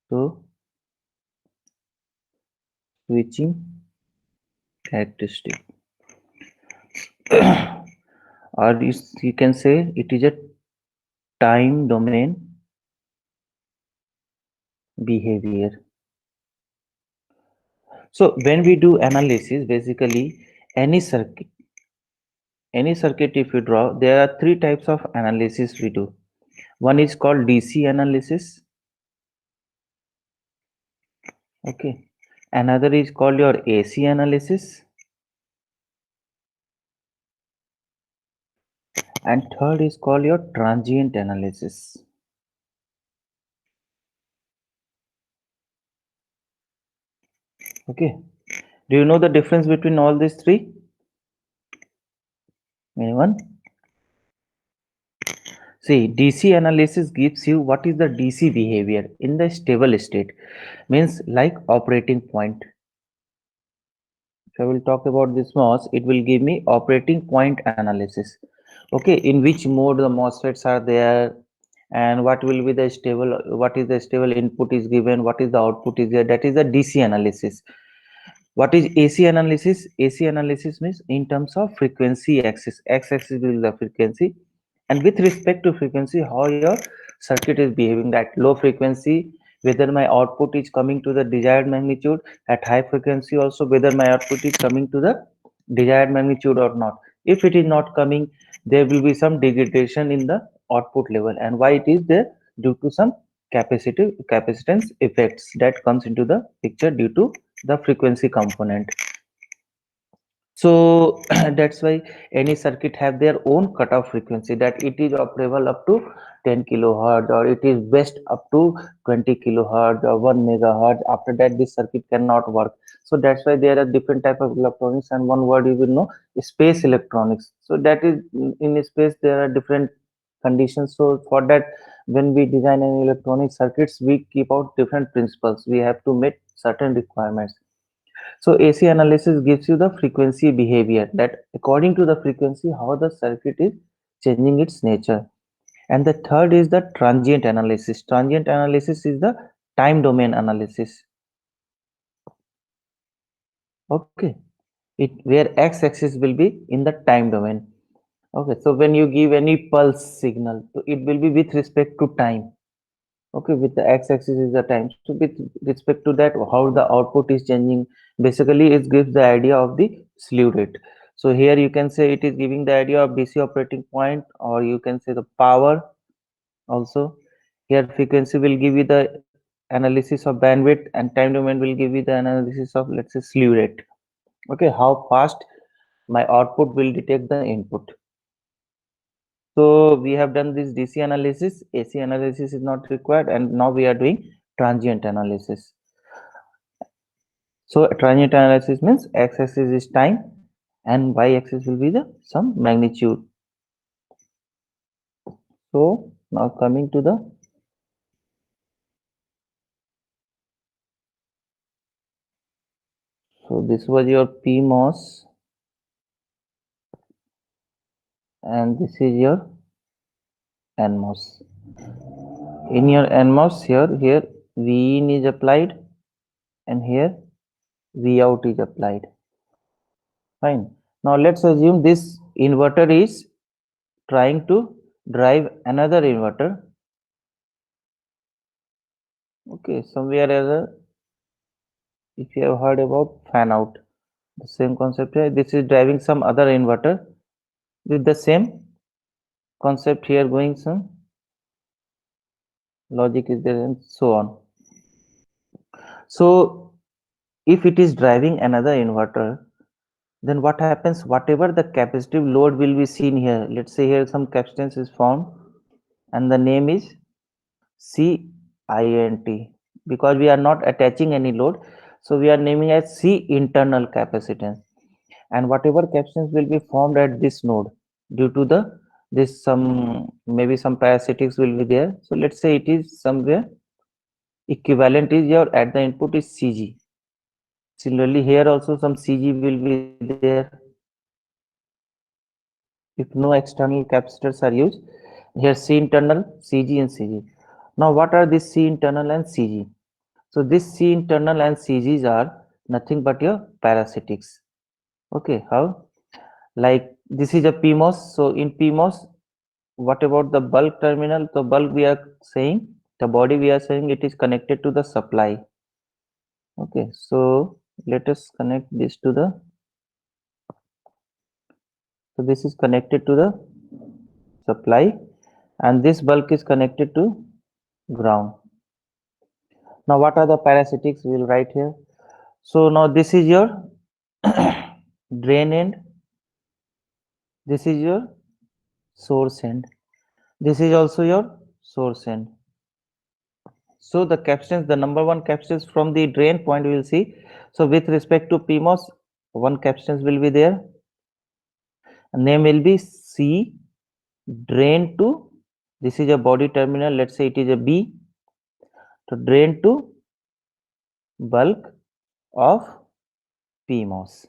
So switching characteristic, or you can say it is a time domain behavior. So when we do analysis, basically any circuit, any circuit if you draw, there are three types of analysis we do. One is called DC analysis. Okay. Another is called your AC analysis. And third is called your transient analysis. Okay. Do you know the difference between all these three? Anyone? See, DC analysis gives you what is the DC behavior in the stable state, means like operating point. If I will talk about this MOS, it will give me operating point analysis. Okay, in which mode the MOSFETs are there, and what will be the stable, what is the stable input is given, what is the output is there. That is the DC analysis. What is AC analysis? AC analysis means in terms of frequency axis. X-axis is the frequency, and with respect to frequency, how your circuit is behaving. At low frequency, whether my output is coming to the desired magnitude. At high frequency, also whether my output is coming to the desired magnitude or not. If it is not coming, there will be some degradation in the output level. And why it is there? Due to some capacitance effects that comes into the picture due to the frequency component. So that's why any circuit have their own cutoff frequency, that it is operable up to 10 kilohertz, or it is best up to 20 kilohertz or 1 megahertz. After that this circuit cannot work. So that's why there are different type of electronics, and one word you will know, space electronics. So that is, in space there are different conditions. So for that, when we design any electronic circuits, we keep out different principles. We have to meet certain requirements. So AC analysis gives you the frequency behavior, that according to the frequency how the circuit is changing its nature. And the third is the transient analysis. Transient analysis is the time domain analysis. Okay, it where x-axis will be in the time domain. Okay, so when you give any pulse signal, so it will be with respect to time. Okay, with the x-axis is the time. So with respect to that, how the output is changing, basically it gives the idea of the slew rate. So here you can say it is giving the idea of DC operating point, or you can say the power also. Here frequency will give you the analysis of bandwidth, and time domain will give you the analysis of, let's say, slew rate. Okay, how fast my output will detect the input. So we have done this DC analysis. AC analysis is not required, and now we are doing transient analysis. So transient analysis means x-axis is time and y-axis will be the some magnitude. So now coming to the, so this was your PMOS, and this is your NMOS. In your NMOS, here V in is applied, and here V out is applied. Fine. Now let's assume this inverter is trying to drive another inverter. Okay, somewhere other, if you have heard about fan out, the same concept here. This is driving some other inverter with the same concept here, going some logic is there and so on. So if it is driving another inverter, then what happens? Whatever the capacitive load will be seen here, let's say here some capacitance is found, and the name is CINT, because we are not attaching any load, so we are naming as C internal capacitance. And whatever capacitance will be formed at this node due to the this some, maybe some parasitics will be there. So let's say it is somewhere equivalent is your at the input is CG. Similarly here also some CG will be there if no external capacitors are used. Here C internal, CG and CG. Now what are these C internal and CG? So this C internal and CGs are nothing but your parasitics. Okay, how? Like this is a PMOS. So in PMOS, what about the bulk terminal? So bulk we are saying, the body we are saying it is connected to the supply. Okay, so let us connect this to the, so this is connected to the supply and this bulk is connected to ground. Now what are the parasitics? We will write here. So now this is your drain end, this is your source end, this is also your source end. So the captions, the number one captions from the drain point we will see. So with respect to PMOS, one captions will be there. Name will be C drain to, this is a body terminal, let's say it is a B. So drain to bulk of PMOS.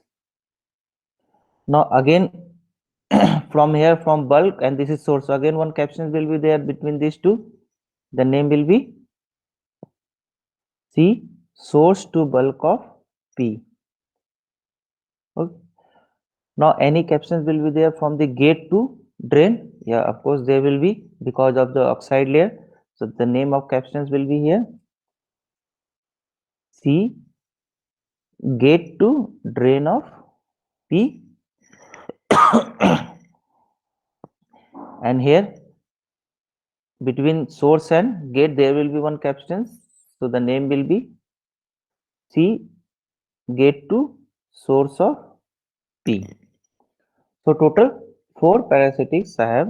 Now again from here from bulk and this is source. So again one caption will be there between these two. The name will be C source to bulk of P. Okay. Now any captions will be there from the gate to drain. Yeah, of course there will be because of the oxide layer. So the name of captions will be here C gate to drain of P and here between source and gate there will be one caption. So the name will be C gate to source of P. So total 4 parasitics I have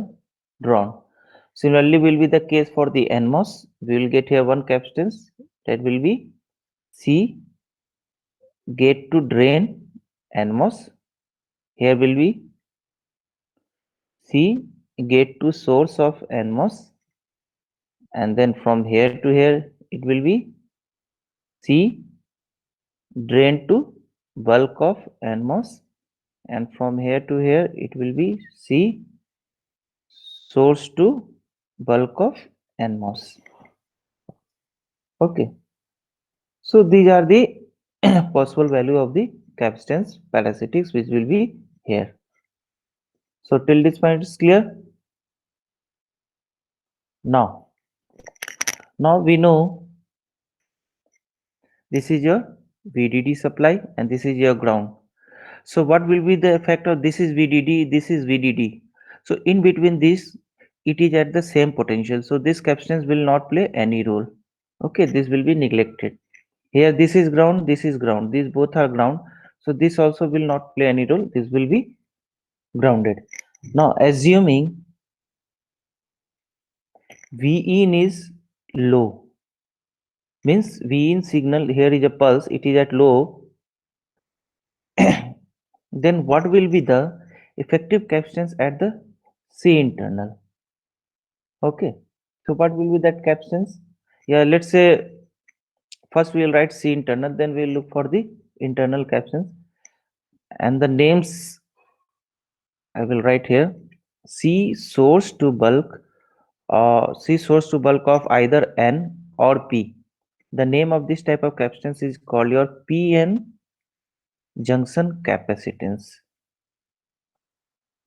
drawn. Similarly will be the case for the NMOS. We will get here one caption that will be C gate to drain NMOS. Here will be C gate to source of NMOS and then from here to here it will be C drain to bulk of NMOS and from here to here it will be C source to bulk of NMOS. Okay, so these are the possible value of the capstans parasitics which will be here. So till this point is clear. Now we know this is your VDD supply and this is your ground. So what will be the effect of this is VDD, this is VDD. So in between this, it is at the same potential. So this capacitance will not play any role. Okay, this will be neglected. Here this is ground, this is ground. These both are ground. So this also will not play any role. This will be grounded. Now assuming V in is low, means V in signal here is a pulse, it is at low, then what will be the effective capacitance at the C internal? Okay, so what will be that capacitance? Yeah, let's say first we will write C internal, then we will look for the internal capacitance and the names I will write here. C source to bulk, C source to bulk of either N or P. The name of this type of capacitance is called your PN junction capacitance.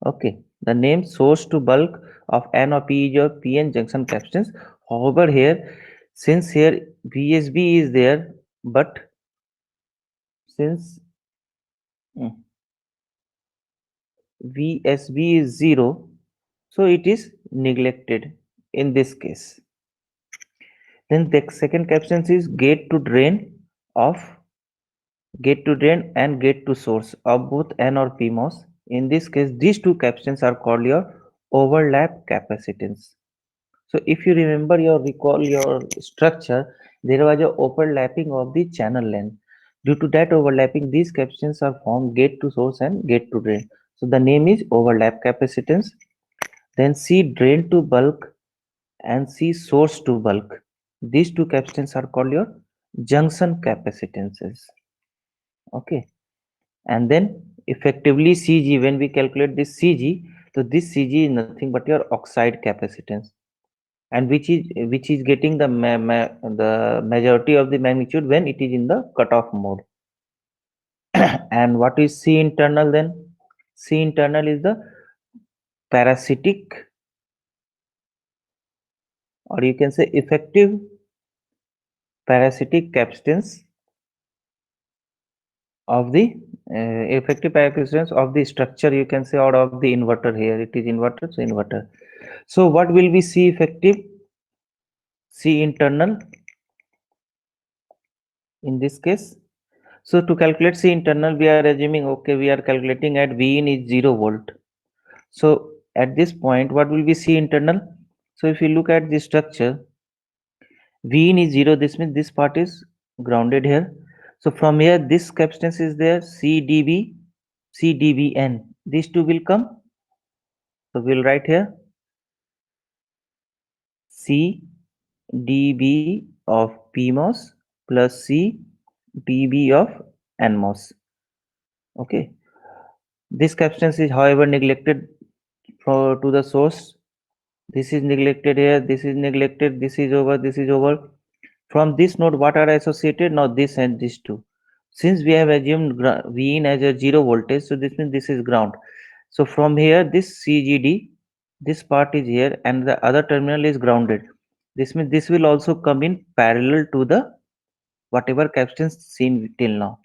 Okay, the name source to bulk of N or P is your PN junction capacitance. However, here since here VSB is there, but since VSB is 0, so it is neglected in this case. Then the second capacitance is gate to drain of gate to drain and gate to source of both N or PMOS. In this case, these two capacitances are called your overlap capacitance. So if you remember your recall your structure, there was a overlapping of the channel length. Due to that overlapping, these capacitance are formed gate to source and gate to drain. So the name is overlap capacitance. Then C drain to bulk and C source to bulk. These two capacitance are called your junction capacitances. Okay, and then effectively CG, when we calculate this CG, so this CG is nothing but your oxide capacitance. and which is getting the the majority of the magnitude when it is in the cutoff mode. And what is C internal then? C internal is the parasitic, or you can say effective parasitic capacitance of the effective capacitance of the structure, you can say, or of the inverter. Here it is inverter, so inverter. So what will be C effective, C internal in this case? So to calculate C internal, we are assuming, okay, we are calculating at V in is 0 volt. So at this point, what will be C internal? So if you look at the structure, V in is 0, this means this part is grounded here. So from here, this capacitance is there, CdV, CdVn. These two will come. So we'll write here CdV of PMOS plus CdV of NMOS. Okay. This capacitance is, however, neglected to the source. This is neglected here, this is neglected, this is over, this is over. From this node, what are associated? Now this and this two. Since we have assumed V in as a 0 voltage, so this means this is ground. So from here, this CGD, this part is here and the other terminal is grounded. This means this will also come in parallel to the whatever capacitance seen till now.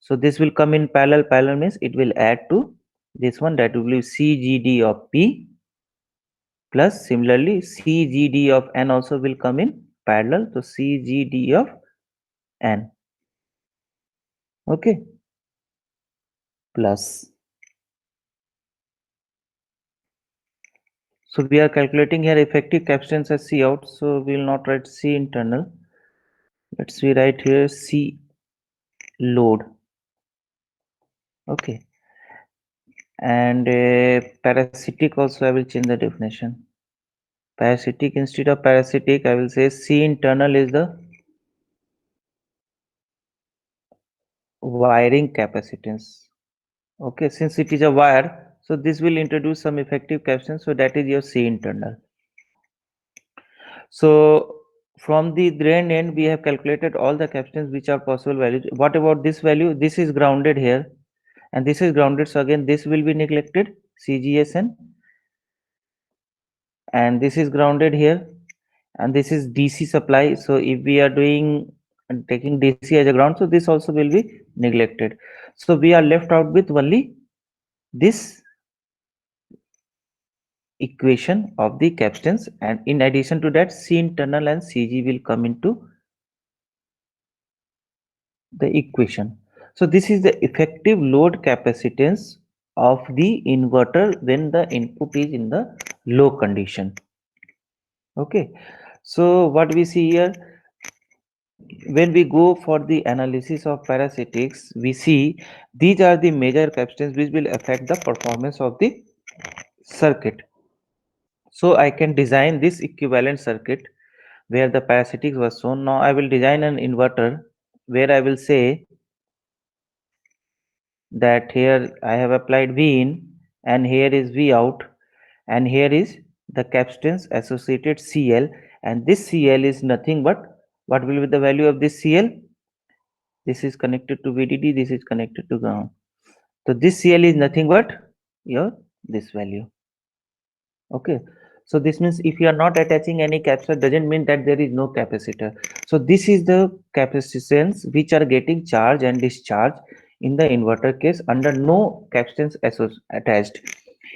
So this will come in parallel. Parallel means it will add to this one, that will be CGD of P, plus similarly CGD of N also will come in parallel. So CGD of N. Okay. Plus. So we are calculating here effective capacitance as C out. So we will not write C internal. Let's we write here C load. Okay. And parasitic also I will change the definition. Parasitic, instead of parasitic, I will say C internal is the wiring capacitance. Okay, since it is a wire, so this will introduce some effective capacitance. So that is your C internal. So from the drain end, we have calculated all the capacitance which are possible values. What about this value? This is grounded here, and this is grounded. So again, this will be neglected, CGSN, and this is grounded here, and this is DC supply. So if we are doing and taking DC as a ground, so this also will be neglected. So we are left out with only this equation of the capacitance, and in addition to that, C internal and CG will come into the equation. So this is the effective load capacitance of the inverter when the input is in the low condition. Okay, so what we see here, when we go for the analysis of parasitics, we see these are the major capacitance which will affect the performance of the circuit. So I can design this equivalent circuit where the parasitics was shown. Now I will design an inverter where I will say that here I have applied V in and here is V out, and here is the capacitance associated CL, and this CL is nothing but what will be the value of this CL? This is connected to VDD, this is connected to ground. So this CL is nothing but your this value. Okay, so this means if you are not attaching any capacitor, doesn't mean that there is no capacitor. So this is the capacitance which are getting charge and discharge in the inverter case under no capacitance attached.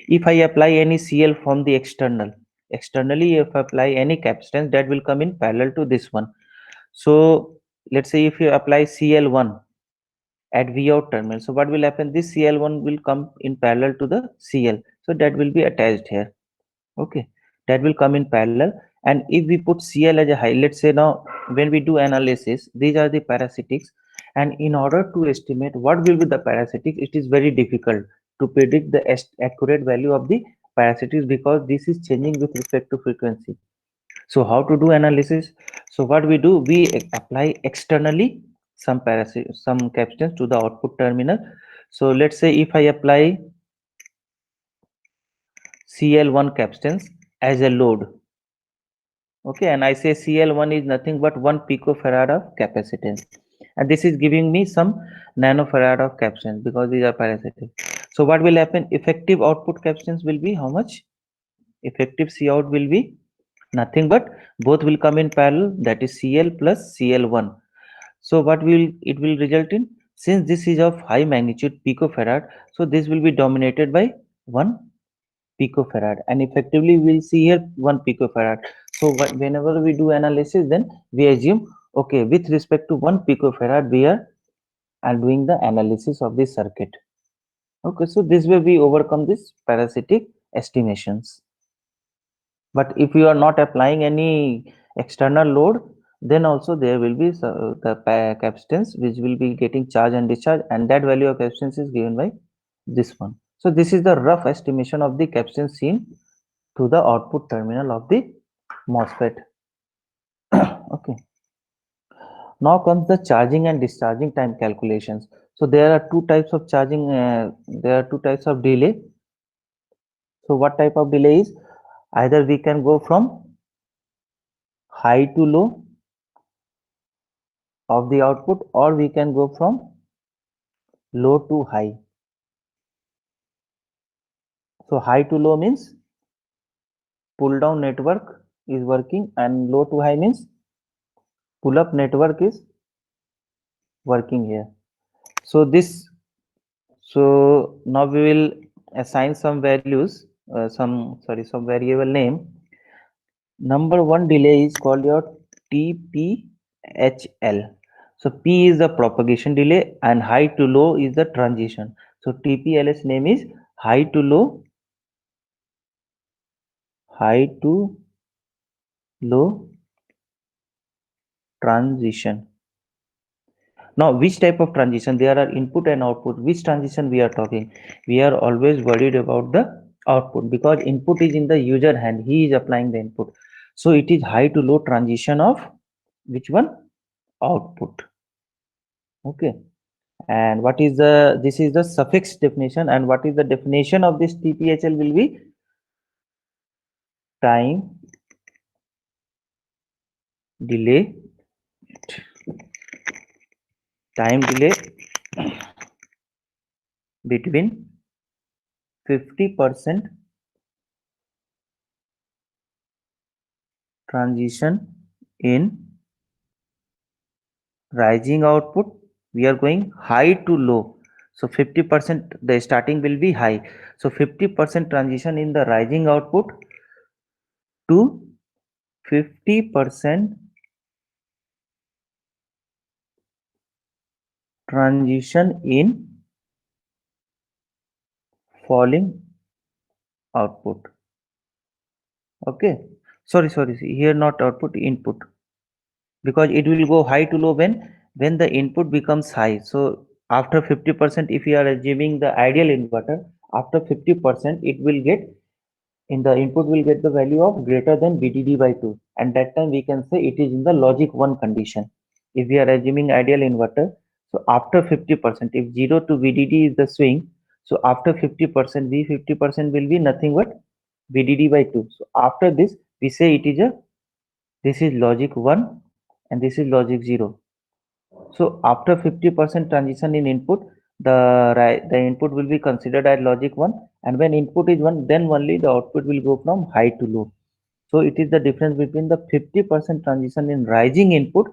If I apply any CL from the externally, if I apply any capacitance, that will come in parallel to this one. So let's say if you apply CL1 at V out terminal, so what will happen, this CL1 will come in parallel to the CL, so that will be attached here. Okay, that will come in parallel. And if we put CL as a high, let's say now when we do analysis, these are the parasitics, and in order to estimate what will be the parasitics, it is very difficult to predict the accurate value of the parasitics because this is changing with respect to frequency. So how to do analysis? So what we do, we apply externally some some capacitance to the output terminal. So let's say if I apply CL1 capacitance as a load, Okay, and I say CL1 is nothing but 1 picofarad of capacitance, and this is giving me some nanofarad of capacitance because these are parasitic. So what will happen? Effective output capacitance will be how much? Effective C out will be nothing but both will come in parallel, that is Cl plus Cl1. So what will it will result in? Since this is of high magnitude picofarad, so this will be dominated by 1 picofarad, and effectively we'll see here 1 picofarad. So whenever we do analysis, then we assume, okay, with respect to 1 picofarad we are doing the analysis of this circuit. Okay, so this way we overcome this parasitic estimations. But if you are not applying any external load, then also there will be the capacitance which will be getting charge and discharge, and that value of capacitance is given by this one. So this is the rough estimation of the capacitance seen to the output terminal of the MOSFET. Okay. Now comes the charging and discharging time calculations. So there are two types of charging. There are two types of delay. So what type of delay is? Either we can go from high to low of the output, or we can go from low to high. So high to low means pull down network is working, and low to high means pull up network is working here. So this, so now we will assign some values, some variable name. Number one delay is called your TPHL. So P is the propagation delay and high to low is the transition. So TPLS name is high to low transition. Now, which type of transition? There are input and output. Which transition we are talking? We are always worried about the output because input is in the user hand. He is applying the input. So it is high to low transition of which one? Output. Okay. And what is the, this is the suffix definition, and what is the definition of this TPHL will be time delay, time delay between 50% transition in rising output. We are going high to low, so 50% the starting will be high, so 50% transition in the rising output to 50% transition in falling output. Okay, sorry, here not output, input, because it will go high to low when the input becomes high. So after 50%, if you are assuming the ideal inverter, after 50% it will get, in the input will get the value of greater than VDD by 2, and that time we can say it is in the logic 1 condition. If we are assuming ideal inverter, so after 50%, if 0 to VDD is the swing, so after 50%, V 50% will be nothing but VDD by 2. So after this we say it is a, this is logic 1 and this is logic 0. So after 50% transition in input, the input will be considered as logic 1, and when input is 1, then only the output will go from high to low. So it is the difference between the 50% transition in rising input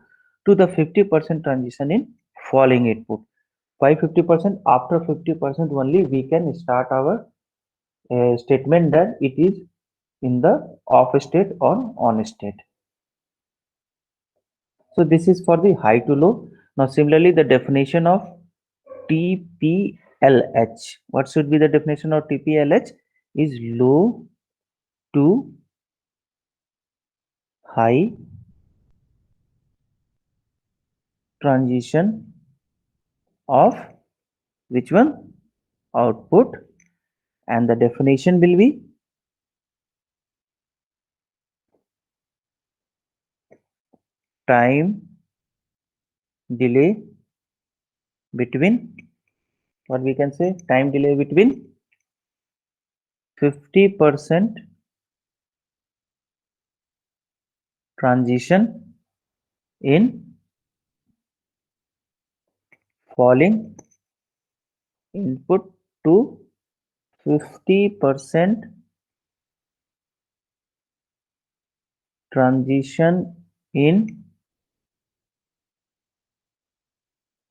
to the 50% transition in falling input. Why 50%? After 50% only we can start our statement that it is in the off state or on state. So this is for the high to low. Now similarly, the definition of TPLH. What should be the definition of TPLH? Is low to high transition of which one? Output, and the definition will be time delay between, what we can say, time delay between 50% transition in falling input to 50% transition in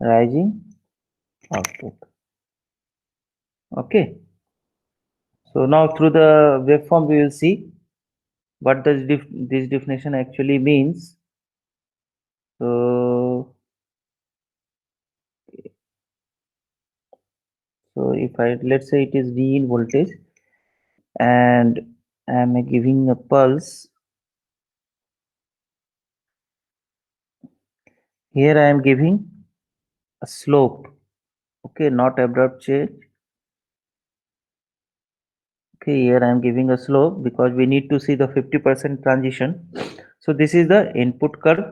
rising output. Okay. So now through the waveform we will see what does this definition actually means. So, so if I let's say it is V in voltage and I am giving a pulse. Here I am giving a slope. Okay, not abrupt change. Okay, here I am giving a slope because we need to see the 50% transition. So this is the input curve.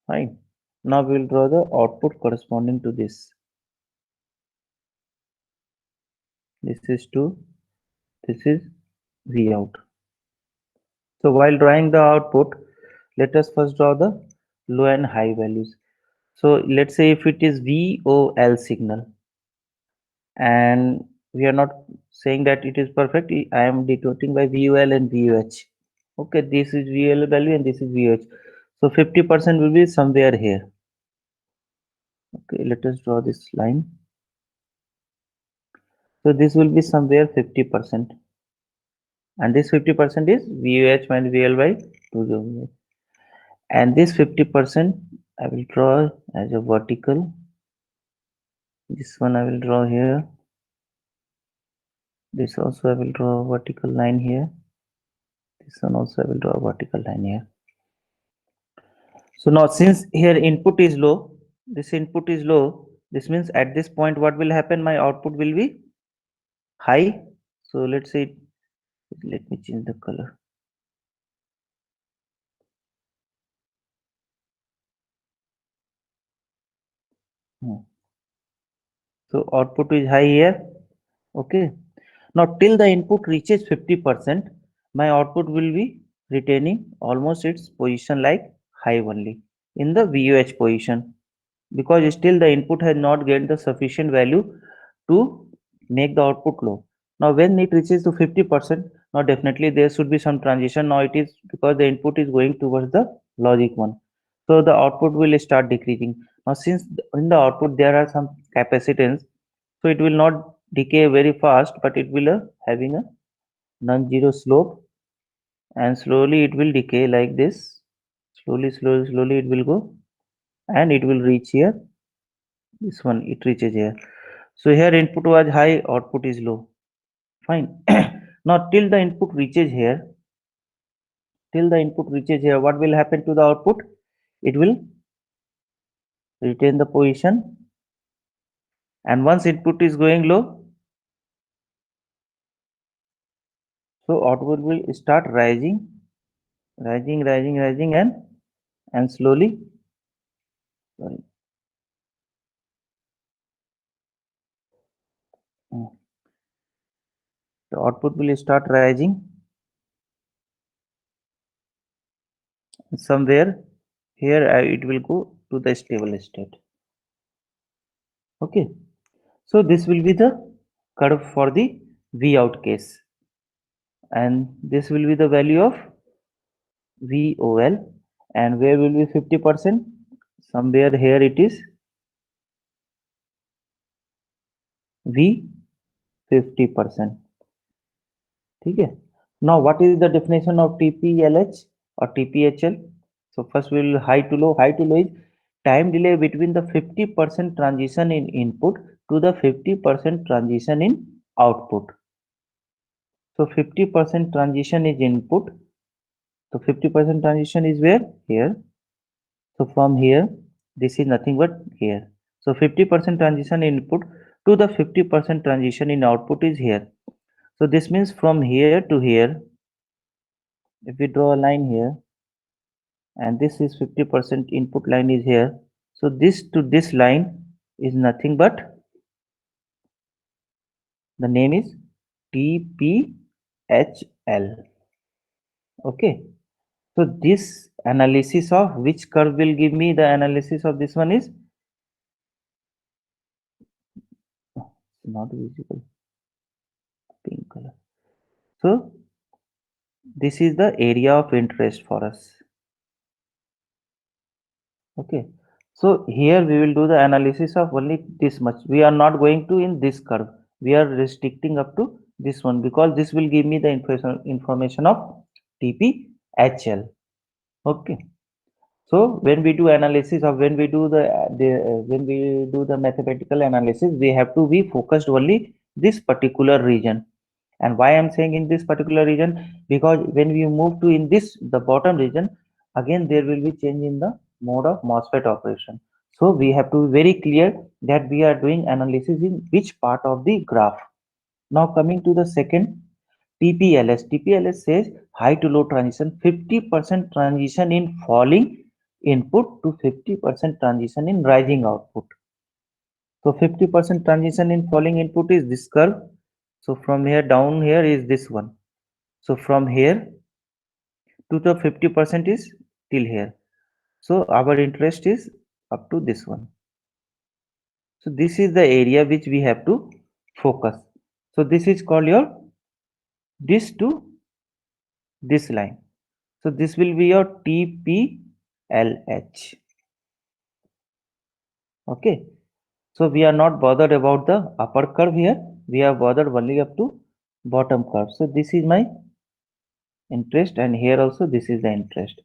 Fine. Now we will draw the output corresponding to this. This is 2, this is V out. So while drawing the output, let us first draw the low and high values. So let's say if it is VOL signal and we are not saying that it is perfect, I am denoting by VOL and VOH. Okay, this is VOL value and this is VOH. So 50% will be somewhere here. Okay, let us draw this line. So this will be somewhere 50%. And this 50% is VOH minus VL by 2. And this 50% I will draw as a vertical. This one I will draw here. This also I will draw a vertical line here. This one also I will draw a vertical line here. So now since here input is low, this input is low, this means at this point what will happen? My output will be high. So let's say, let me change the color. So output is high here. Okay. Now till the input reaches 50%, my output will be retaining almost its position like high only in the VOH position, because still the input has not gained the sufficient value to make the output low. Now when it reaches to 50%, now definitely there should be some transition. Now it is because the input is going towards the logic one. So the output will start decreasing. Now since in the output there are some capacitance, so it will not decay very fast, but it will having a non-zero slope, and slowly it will decay like this. Slowly it will go and it will reach here. This one it reaches here. So here input was high, output is low. Fine. Now till the input reaches here, what will happen to the output? It will retain the position, and once input is going low, so output will start rising, and slowly, sorry, the output will start rising somewhere here. It will go to the stable state. Okay, so this will be the curve for the V out case, and this will be the value of VOL, and where will be 50%? Somewhere here it is V 50%. Okay. Now what is the definition of TPLH or TPHL? So first we will high to low. High to low is time delay between the 50% transition in input to the 50% transition in output. So 50% transition is input. So 50% transition is where? Here. So from here, this is nothing but here. So 50% transition input to the 50% transition in output is here. So this means from here to here, if we draw a line here, and this is 50% input line is here. So this to this line is nothing but, the name is TPHL. Okay. So this analysis of which curve will give me the analysis of this one is not visible, pink color. So this is the area of interest for us. Okay. So here we will do the analysis of only this much. We are not going to in this curve. We are restricting up to this one because this will give me the information of TPHL. Okay. So when we do analysis or when we do when we do the mathematical analysis, we have to be focused only this particular region. And why I'm saying in this particular region, because when we move to in this the bottom region, again there will be change in the mode of MOSFET operation. So we have to be very clear that we are doing analysis in which part of the graph. Now coming to the second, TPLS. TPLS says high to low transition, 50% transition in falling input to 50% transition in rising output. So 50% transition in falling input is this curve. So from here down here is this one. So from here to the 50% is till here. So our interest is up to this one. So this is the area which we have to focus. So this is called your this to this line. So this will be your TPLH. Okay. So we are not bothered about the upper curve here. We are bothered only up to bottom curve. So this is my interest, and here also this is the interest.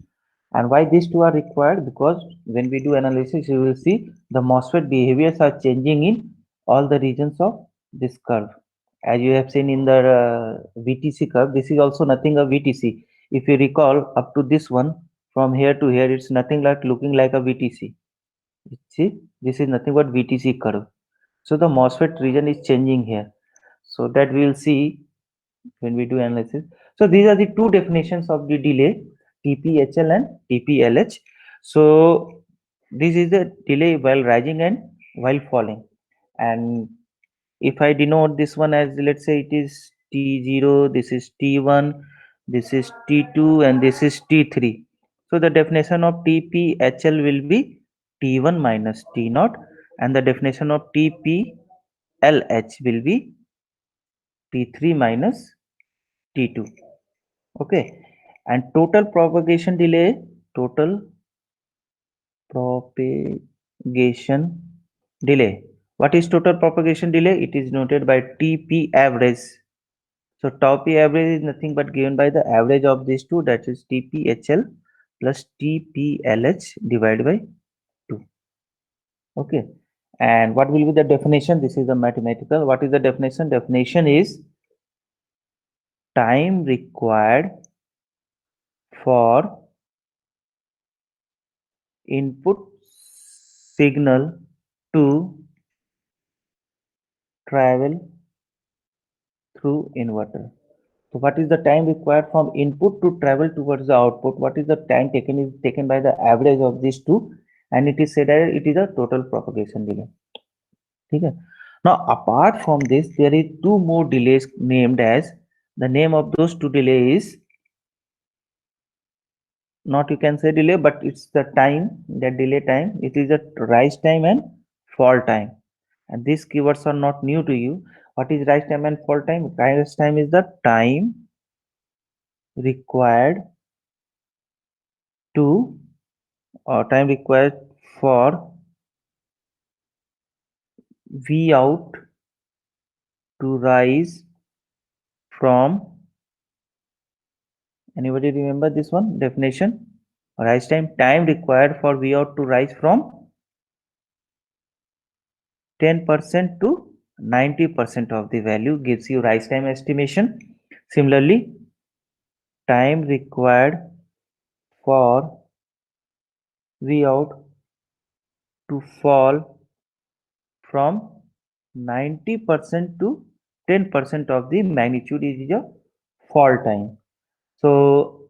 And why these two are required? Because when we do analysis, you will see the MOSFET behaviors are changing in all the regions of this curve. As you have seen in the VTC curve, this is also nothing a VTC. If you recall up to this one, from here to here, it's nothing like looking like a VTC. See, this is nothing but VTC curve. So the MOSFET region is changing here. So that we will see when we do analysis. So these are the two definitions of the delay, TPHL and TPLH. So this is the delay while rising and while falling. And if I denote this one as, let's say, it is T0, this is T1, this is T2, and this is T3. So the definition of TPHL will be T1 minus T naught, and the definition of TPLH will be T3 minus T2. Okay. And total propagation delay. What is total propagation delay? It is noted by TP average. So TP average is nothing but given by the average of these two, that is TPHL plus TPLH divided by 2. Okay. And what will be the definition? This is the mathematical. What is the definition? Definition is time required for input signal to travel through inverter. So what is the time required from input to travel towards the output? What is the time taken is taken by the average of these two, and it is said that it is a total propagation delay. Okay. Now apart from this, there is two more delays named as, the name of those two delays is not, you can say delay, but it's the time, the delay time. It is a rise time and fall time. And these keywords are not new to you. What is rise time and fall time? Rise time is the time required to, or time required for V out to rise from, anybody remember this one definition? Rise time required for V out to rise from 10% to 90% of the value gives you rise time estimation. Similarly, time required for V out to fall from 90% to 10% of the magnitude is a fall time. So,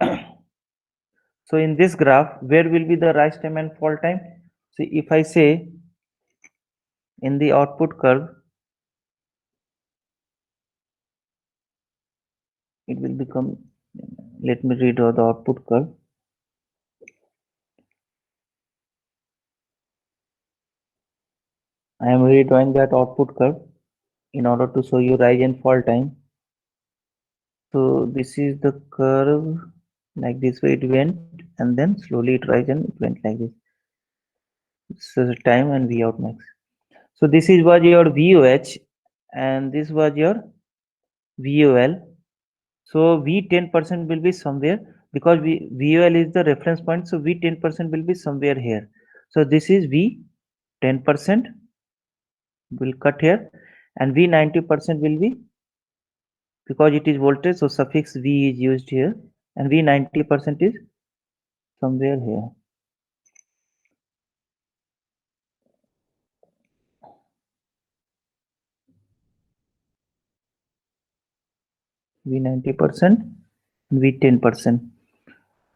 so in this graph, where will be the rise time and fall time? So if I say in the output curve, it will become, let me redraw the output curve. I am redrawing that output curve in order to show you rise and fall time. So this is the curve, like this way it went, and then slowly it rise and it went like this. So the time and V out max. So this is was your VOH and this was your VOL. So V 10% will be somewhere because VOL is the reference point. So V 10% will be somewhere here. So this is V 10% will cut here, and V 90% will be, because it is voltage, so suffix V is used here, and V 90% is somewhere here. V 90% and V 10%.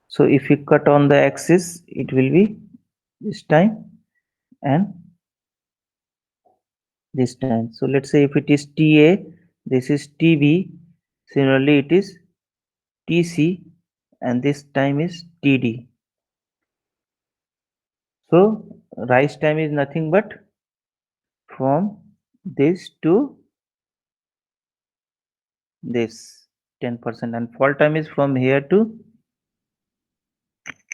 So if you cut on the axis, it will be this time and this time. So let's say if it is TA, this is TB, similarly it is TC, and this time is TD. So rise time is nothing but from this to this 10%, and fall time is from here to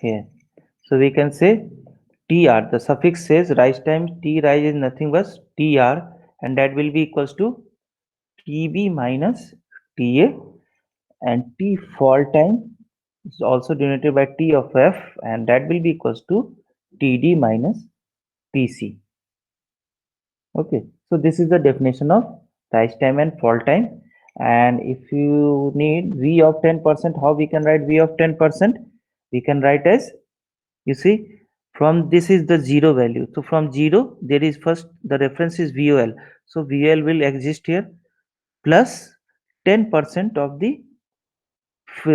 here. So we can say TR, the suffix says rise time, T rise is nothing but TR, and that will be equals to TB minus TA, and T fall time is also denoted by T of F, and that will be equals to TD minus TC. Okay, so this is the definition of rise time and fall time. And if you need V of 10%, how we can write V of 10%? We can write as, you see, from this is the zero value. So from zero, there is first the reference is VOL. So VOL will exist here plus 10% of the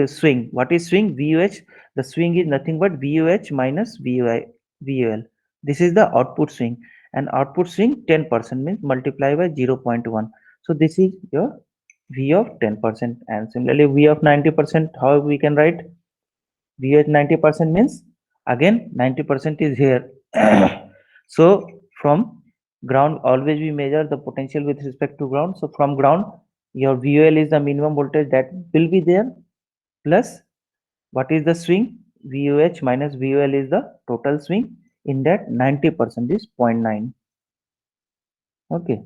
swing. What is swing? VOH. The swing is nothing but VOH minus VOL. This is the output swing, and output swing 10% means multiply by 0.1. So this is your V of 10%, and similarly V of 90%. How we can write? V of 90% means again 90% is here. So from ground, always we measure the potential with respect to ground. So from ground, your VOL is the minimum voltage that will be there, plus what is the swing? VOH minus VOL is the total swing. In that 90% is 0.9. Okay.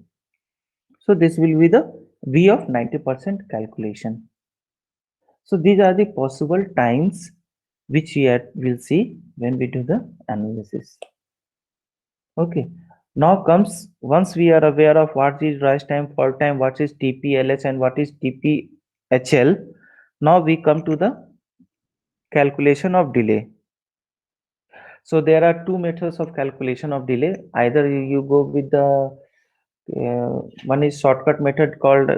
So this will be the V of 90% calculation. So these are the possible times which we will see when we do the analysis. Okay. Now comes, once we are aware of what is rise time, fall time, what is TPLH and what is TPHL. Now we come to the calculation of delay. So there are two methods of calculation of delay. Either you go with the one is shortcut method called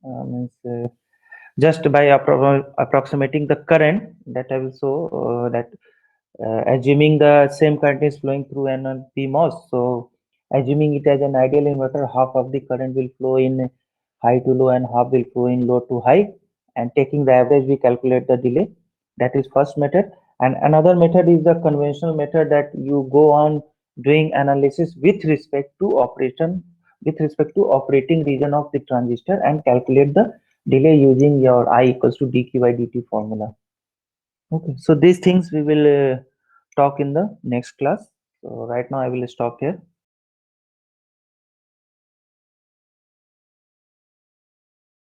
means, just by approximating the current, that I will show that assuming the same current is flowing through an PMOS. So assuming it as an ideal inverter, half of the current will flow in high to low and half will flow in low to high, and taking the average we calculate the delay. That is first method. And another method is the conventional method, that you go on doing analysis with respect to operating region of the transistor and calculate the delay using your I equals to dq by dt formula. Okay, so these things we will talk in the next class. So right now I will stop here.